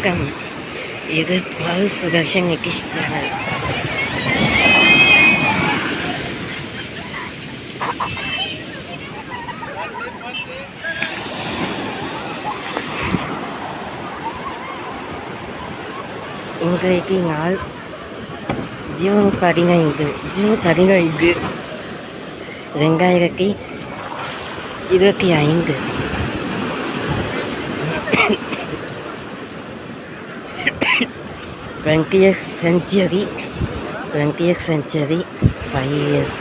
வணக்கம். இது பால் சுதர்ஷன் நிகிஷ் சேனல். இன்றைக்கு நாள் ஜூன் 15 2025. 20th century 5 years.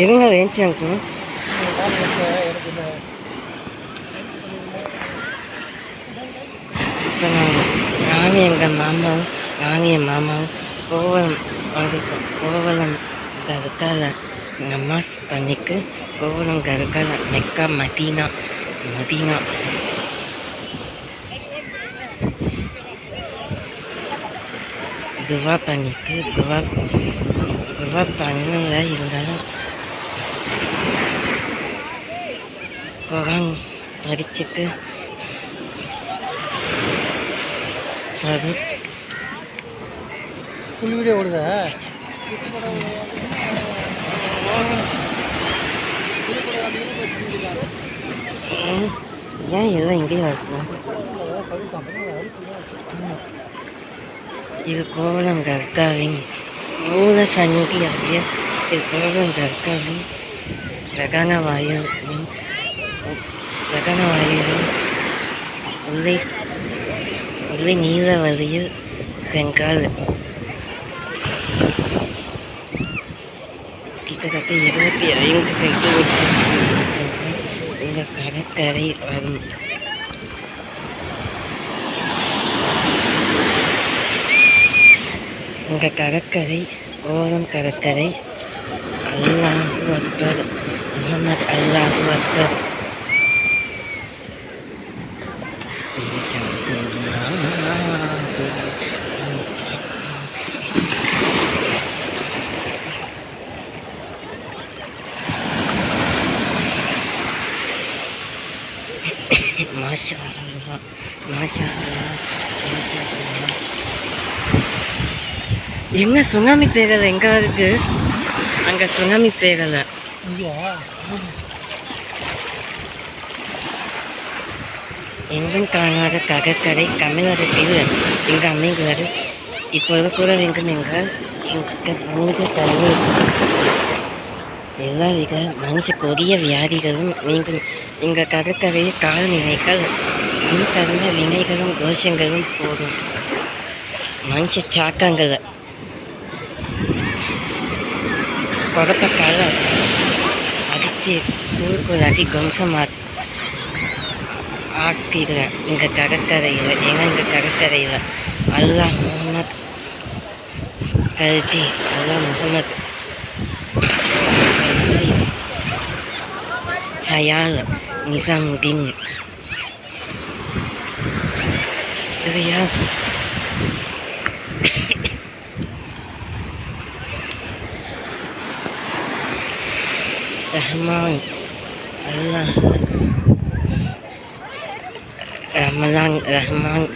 இருங்க வேண்டியாங்க. இப்போ நாங்கள் என் மாமாவும் கோவலம் கருக்கால நமாஸ் பண்ணிக்கு கோவலம் கருக்கால மெக்கா மதீனா துவா பண்ணிக்கு துவா பண்ணல இருந்தாலும் குரான் படிச்சுக்கு வீடியோ ஓடுதா? ஏன் எல்லாம் இங்கேயும் இருக்கும்? இது கோவலம் கர்த்தாவின் மூல சந்நிதி அப்படியே. இது கோவலம் கர்த்தாவின் பிரகான வாயிலும் உள்ளே நீல வழியில் பெங்கால் கிட்டத்தட்ட 25 சென்டிமீட்டர் இந்த கடற்கரை வரும். இந்த கடற்கரை கோவலம் கடற்கரை. அல்லாஹு அக்பர், முஹம்மது அல்லாஹு அக்பர். மாஷா அல்லாஹ், மாஷா அல்லாஹ். என்ன சுனாமி பேரலை எங்கே இருக்கு? அங்கே சுனாமி பேரலை எங்கும் காணாத கடற்கரை தமிழகத்தில் இங்கு அமைகிறது. இப்பொழுது கூற வேண்டும் என்றால் மனித தன்மை எல்லாவித மனுஷ கொடிய வியாதிகளும் நீங்கள் இங்கே கடற்கரையில் காலநிலைகள் தகுந்த வினைகளும் தோஷங்களும் போதும். மனுஷ சாக்கங்களை குழப்பக்கால அடித்து கூறுக்குள்ளாக்கி கம்சமாக ஆக்கிற இந்த கடற்கரையில் இந்த கடற்கரையில் அல்லாஹ் முகமது கழிச்சி முகமது ஹயால் நிசாமுதீன் ரியாஸ் ரஹ்மான் அல்லாஹ் ரமலான் ரஹ்மான்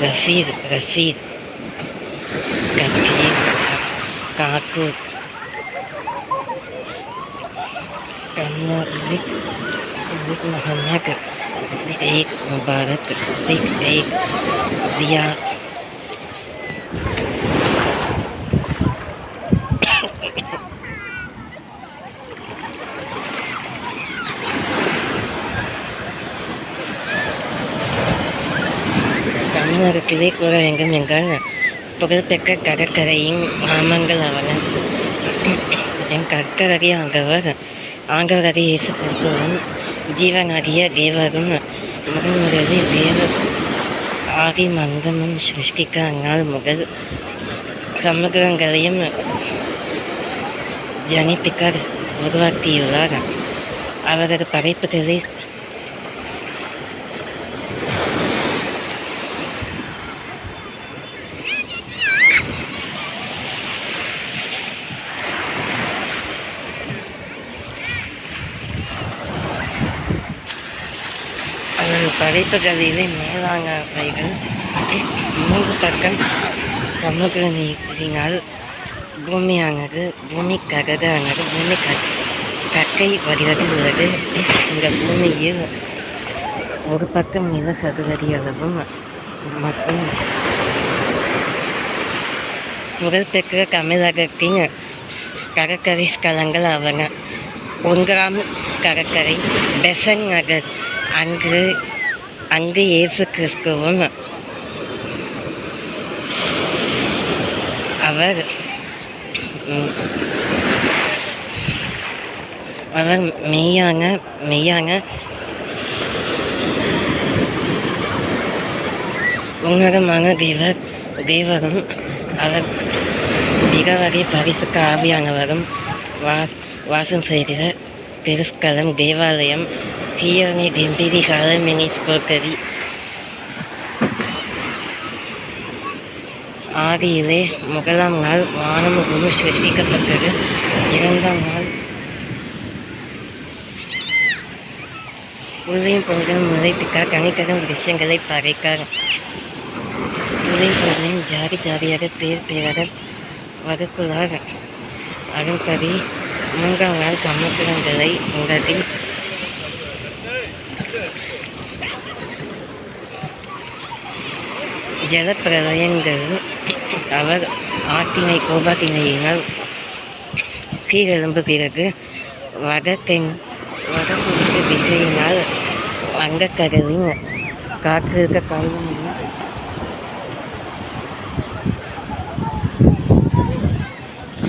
ரஷீத் ரஃபீத் காக்கூர் ரிக் முகமது ஏக் முபாரக் ஏக் ஜியா தமிழகத்திலே கூற வேண்டும் என்றால் புகழ்பெற்ற கடற்கரையின் நாமங்கள் அவன. என் கடற்கரை ஆண்டவராக இயேசு கிறிஸ்துவும் ஜீவனாகிய தேவரும் முதன்முதலில் தேவ ஆதி மந்தமும் சிருஷ்டிக்க அந்நாள் முதல் சமூகங்களையும் ஜனிபிக்கார் உருவாக்கியுள்ளார். அவரது படைப்புகளில் படைப்புகளிலே மேலானவைகள் 3 பக்கம் சமூக நீரினால் பூமியானது பூமி கற்கை வடிவத்தில் உள்ளது. இந்த பூமியில் ஒரு பக்கம் நில சதுரடி அளவும் மற்றும் புகழ்பெற்ற தமிழகத்தின் கடற்கரை ஸ்தலங்கள் ஆவன. 1ஆம் கடற்கரை பெசன்ட் நகர். அங்கு இயேசு கிறிஸ்துவும் அவர் மெய்யான உன்னதமான தேவரும் அவர் மிகவகை பரிசுத்த ஆவியானவரும் வாசம் செய்கிற திருஸ்கலம் தேவாலயம் கீழே டெம்பிரி காலமினிஸ்கோக்கரி ஆகியிலே 1ஆம் நாள் வானம் குரு சிருஷ்டிக்கப்பட்டது. 2ஆம் நாள் புள்ளையும் பொங்கலும் முளைப்பிக்கார் கனிக்கரும் விருட்சங்களை பறைக்கார். புள்ளையும் பொங்கலையும் ஜாதி ஜாதியாக பேராக வகுக்குள்ளார். அதன்படி 3ஆம் நாள் சமுத்திரங்களை உங்களால் ஜலப்பிரளயங்கள் அவர் ஆட்டினை கோபாட்டினையினால் கீழெழும்புகிறது. வடகிழக்கு திசையினால் வங்கக்கடலின் காற்றிருக்க காரணமாக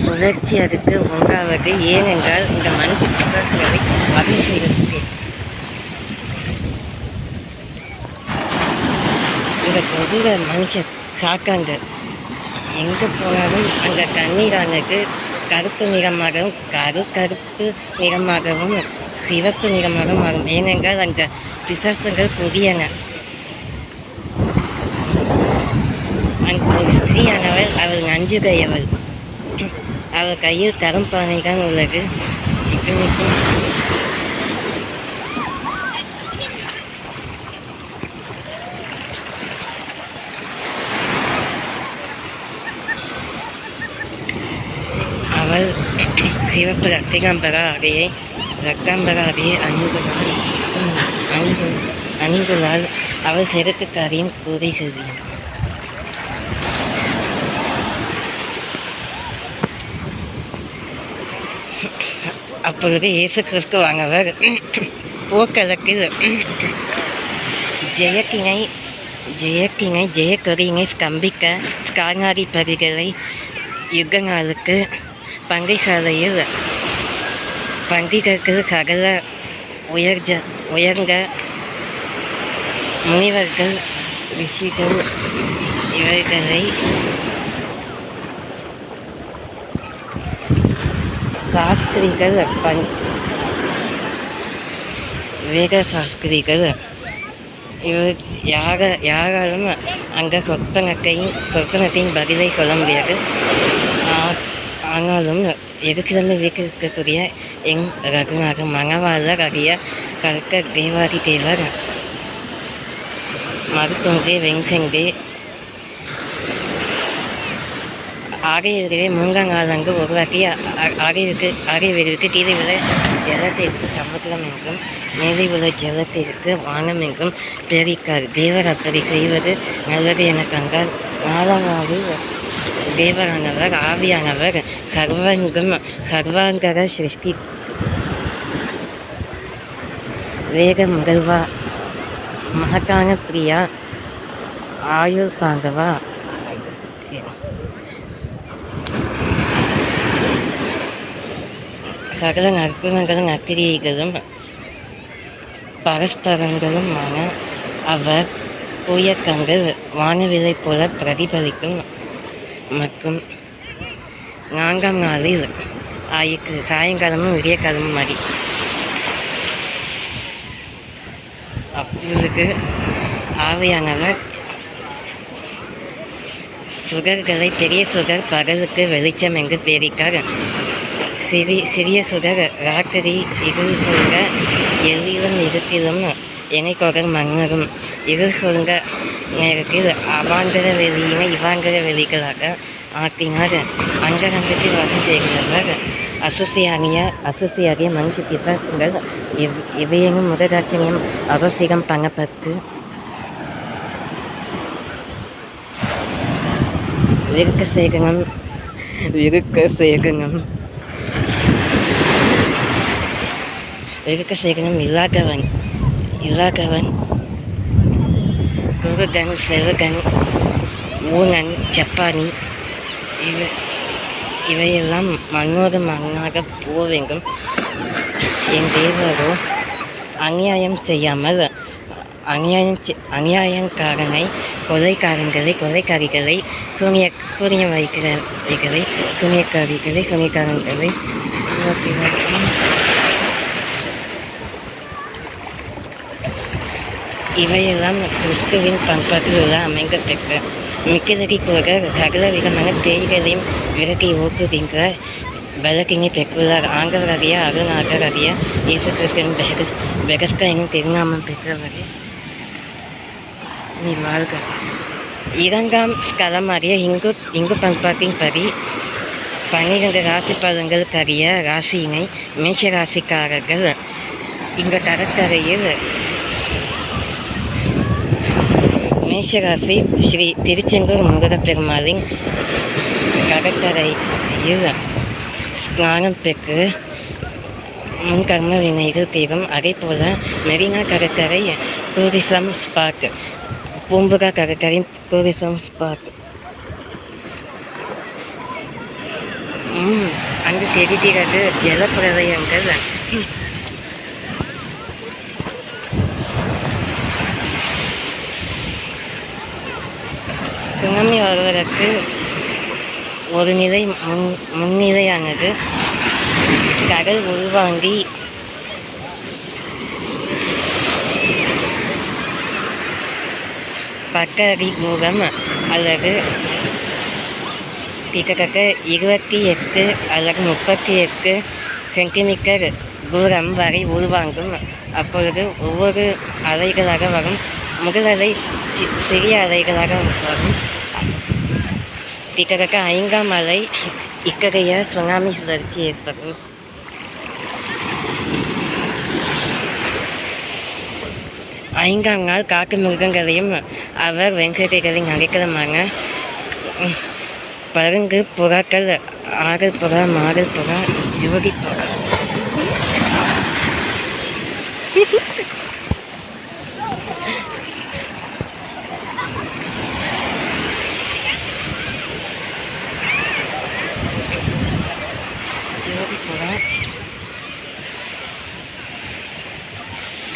சுழற்சி அதுக்கு உண்டாவது. ஏனென்றால் இந்த மனுஷர்களை அபிஷேகத்துக்கு இந்த பொதுல மனுஷன் காக்காங்க எங்கே போனாலும் அந்த தண்ணீரானது கருப்பு நிறமாகவும் கருப்பு நிறமாகவும் சிவப்பு நிறமாகவும் ஆகும். ஏனென்றால் அந்த பிசாசுகள் புதியன. ஒரு ஸ்திரீயானவள் அவள் நஞ்சுகையவள். அவள் கையில் தரும் பானை தான் உள்ளது. அவள் சிவப்பு ரத்திகாம்பர ஆடையை அணிந்துள்ளால் அவள் சிறப்பு காரியம் கூறி செல்வியும். அப்பொழுது இயேசு கிறிஸ்து வாங்கவர் போர்க்களத்தில் ஜெயக்கொடியினை ஸ்தம்பிக்க ஸ்கானாதிபதிகளை யுத்த நாளுக்கு பண்டிகையில் பண்டிகைக்கு சகல உயர்ந்த முனிவர்கள் ரிஷிகள் இவர்களை சாஸ்திரிகள் வேத சாஸ்திரிகள் இவர் யாராலும் அங்கே கொத்தனத்தையும் பதிலை சொல்ல முடியாது. ஆனாலும் எதுக்கிழமை இருக்கக்கூடிய ரகுநாதர் மணவாளர் ஆகிய கற்க தேவாதி தேவர் மருத்துவங்கே வெங்கங்கே ஆகியவர்களே 3ஆம் நாள் அங்கு உருவாக்கி ஆகியவர்களுக்கு கீழே உள்ள ஜலத்திற்கு சமுத்திரம் என்றும் மேலே உள்ள ஜலத்திற்கு வானம் என்றும் தெரிவிக்கார். தேவர் அப்படி செய்வது நல்லது என கண்டால் 4ஆம் நாளில் தேவரானவர் ஆவியானவர் சர்வாங்கர சிருஷ்டி வேக முதல்வா மகத்தான பிரியா ஆயுள் பாங்கவா சகல நற்குணங்களும் நற்கிரியைகளும் பரஸ்பரங்களுமான அவர் தூய கண்கள் வானவிலை போல பிரதிபலிக்கும் மற்றும் 4ஆம் நாளில் ஆயிற்று. சாயங்காலமும் விடிய காலமும் மாறி அப்பொழுது ஆவியானவர் சுடர்களை பெரிய சுடர் பகலுக்கு வெளிச்சம் என்று பேரிட்டார். சிறிய சுடர் ராத்திரி இருள் சொல்க எல்லிலும் இருட்டிலும் இணைக்கொடர் மன்னரும் இருள் சொல்க நேரத்தில் அவாந்தர வெளியினை இவாந்தர வெளிகளாக ஆக்கினார். அங்கரங்கத்தில் வசம் செய்கிறவர் அசுசியாகிய மனுஷ பிசாசுகள் இவையெங்கும் முததாட்சியம் அவசியம் பண்ணப்பட்டு விருக்க சேகனம் இல்லாதவன் குருகன் செல்வகன் ஊனன் ஜப்பானி இவையெல்லாம் மண்ணோடு மண்ணாக போவெங்கும் என் தேவரோ அநியாயம் செய்யாமல் அநியாயக்காரனை கொலைக்காரிகளை சூனிய வைக்கிறவைகளை சூனியக்காரங்களை இவையெல்லாம் கிறிஸ்துவின் பண்பாட்டில் அமைக்கப்பட்ட மிக்கதறி கூட சகல விதமான தேய்களையும் விலக்கி ஊக்குகின்ற பலக்கினை பெற்றுள்ளார். ஆண்டவராகிய அருணாகராகிய இயேசு கிறிஸ்துவின் பெகஸ்கா என்னும் திருநாமம் பெற்றவரே நீ வாழ்க. 2ஆம் ஸ்கலமாகிய இங்கு பண்பாட்டின்படி 12 ராசி பலன்களுக்கறிய ராசியினை மேஷ ராசிக்காரர்கள் இந்த கடற்கரையில் மேஷராசி ஸ்ரீ திருச்செந்தூர் முருகப்பெருமாளின் கடற்கரையில் ஸ்நானம் பெற்று முன்கர்ம வினைகள் தீரும். அதே போல மெரினா கடற்கரை டூரிசம் ஸ்பாட், பூம்புகா கடற்கரை டூரிசம் ஸ்பாட். அங்கு தெரிகிறது ஜலப்பிரளயங்கள் சுனாமி வருவதற்கு ஒரு நிலை முன்னிலையானது கடல் உள்வாங்கி பக்கடி மூலம் அல்லது கிட்டத்தட்ட 28 அல்லது 38 சென்டிமீட்டர் தூரம் வரை உள்வாங்கும். அப்பொழுது ஒவ்வொரு அலைகளாக வரும். முதல் அலை சிறிய அலைகளாக வரும். கிட்டத்தட்ட 5ஆம் அலை இத்தகைய சுனாமி சுழற்சி ஏற்படும். ஐந்தாம் நாள் காட்டு மிருகங்களையும் அவர் வெங்கடைகளின் அடைக்கலமான பருங்கு புறாக்கள், ஆகல் புறா, மாடல் புறா, ஜோடி புறா,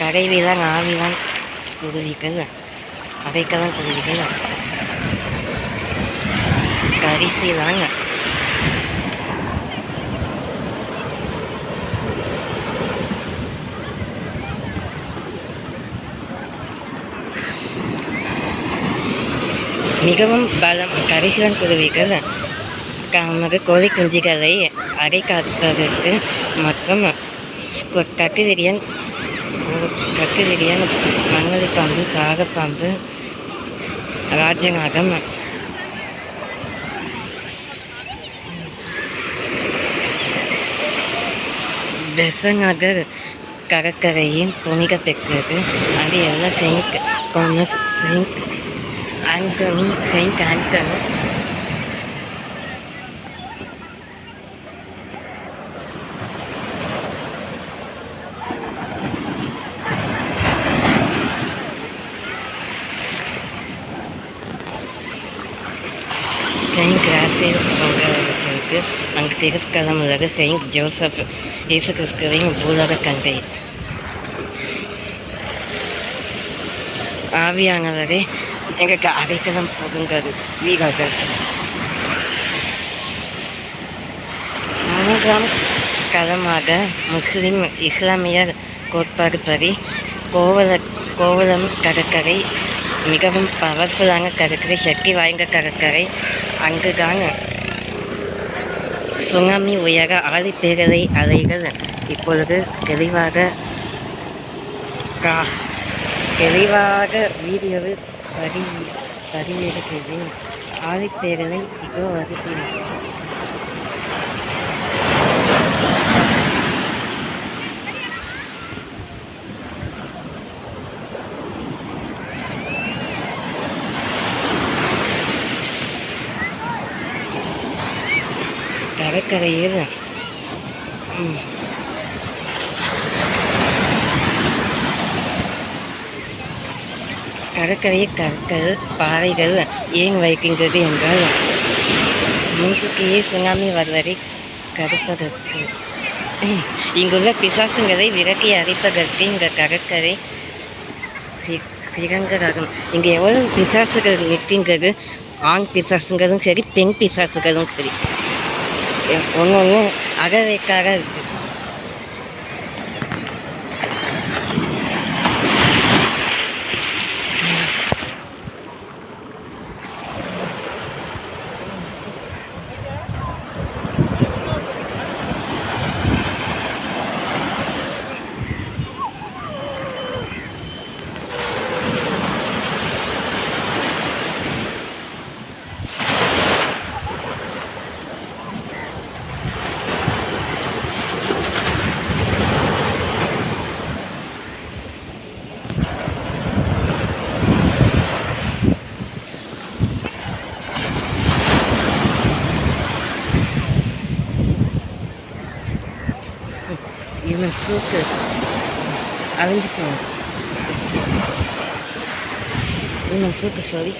கடைவிலான், ஆவிலான் குருவிகள், அடைக்கலான் குருவிகள், கரிசிலான், மிகவும் பலம். கரிசிலான் குருவிகள் நமது கோழி குஞ்சுகளை அடை காப்பதற்கு மற்றும் கக்குவிரியன், மண்ணலிப்பாம்பு, காகப்பாம்பு, ராஜநாகம், பெசநகர் கடற்கரையின் புனித பெற்றது. அங்கு எல்லா Saint Thomas, Saint Anthony, Saint Anthony, Saint Raphael போன்றவர்களுக்கு அங்கு திருஸ்கலம் உள்ளது. செயின்ட் ஜோசப் இயேசு கிறிஸ்துவின் பூலோக தந்தை. ஆவியானவரே எங்களுக்கு அடைக்கலம் போகின்றது வீரர்கள். மூன்றாம் ஸ்தலமாக முஸ்லிம் இஸ்லாமியர் கோட்பாடுபடி கோவல கோவளம் கடற்கரை மிகவும் பவர்ஃபுல்லான கடற்கரை, சக்தி வாய்ந்த கடற்கரை. அங்குதான் சுனாமி உயர ஆழிப்பேரலை அலைகள் இப்பொழுது தெளிவாக வீடியோவில் பதிவிடுகிறது. ஆழிப்பேரலை இதோ வருகிறது. கடற்கரையில் கடற்கரையில் கற்கள், பாறைகள் ஏன் வைக்கின்றது என்றால் முன்கூட்டியே சுனாமி வருவதை தடுப்பதற்கு. இங்குள்ள பிசாசுங்களை விரட்டி அடிப்பதற்கு இந்த கடற்கரை சிறந்ததாகும். இங்கே எவ்வளவு பிசாசுகள் நிற்கின்றது. ஆண் பிசாசுகளும் சரி, பெண் பிசாசுகளும் சரி, ஒன்று அகவைக்காக இருக்கு. இவன் சூக்கு அழிஞ்சு போவான். இவன் சூக்கு சொல்லி